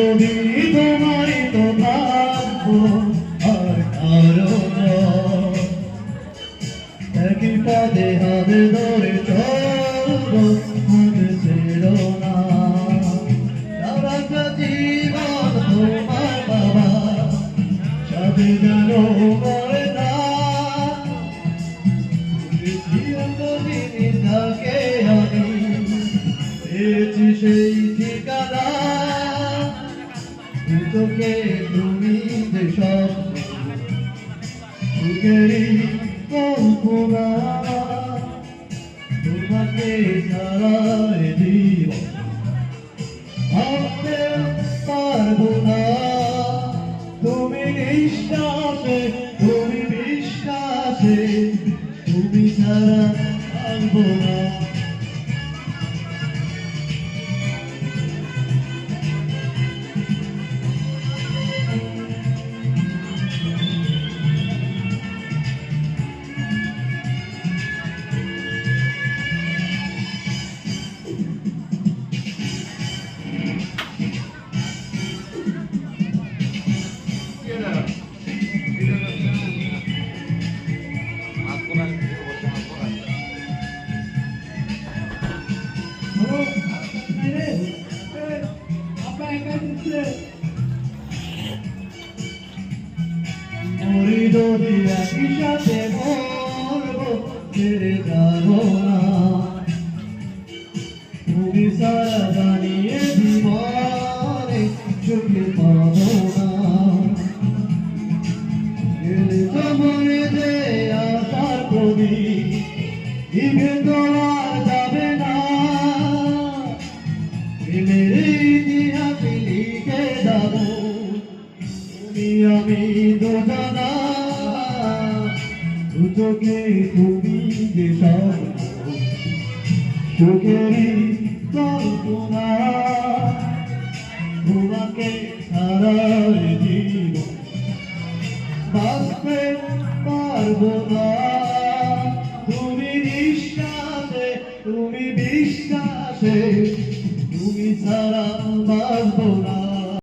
চিরদিন তোমারই তো থাকবো আর কারো নয়। একই পদে হাতে ধরে চলবো হাত ছেড়ো না। সারাটা জীবন তোমার বাবা সাথে যেন মরে না। চিরদিন থাকে আমি পেয়েছি সেই ঠিকানা। তোকে তুমি যে স্বপ্ন সুখেরই কল্পনা, তোমাকে ছাড়া এ জীবন ভাবতে পারবো না। তুমি নিঃশ্বাসে তুমি বিশ্বাসে তুমি ছাড়া পারবো না। মরি যদি একই সাথে মরবো ছেড়ে যাবো না। তুমি সারা জানিয়ে জীবনে সুখে পাবো না। মনে যে আশার কবি ইভে তোমার যাবে না। প্রেমের ইতিহাস লিখে যাবো তুমি আমি দুজনা। দুচোখে তুমি যে স্বপ্ন সুখেরই কল্পনা, তোমাকে ছাড়া এ জীবন বাঁচতে পারবো না। তুমি নিঃশ্বাসে তুমি বিশ্বাসে তুমি ছাড়া বাঁচবো না।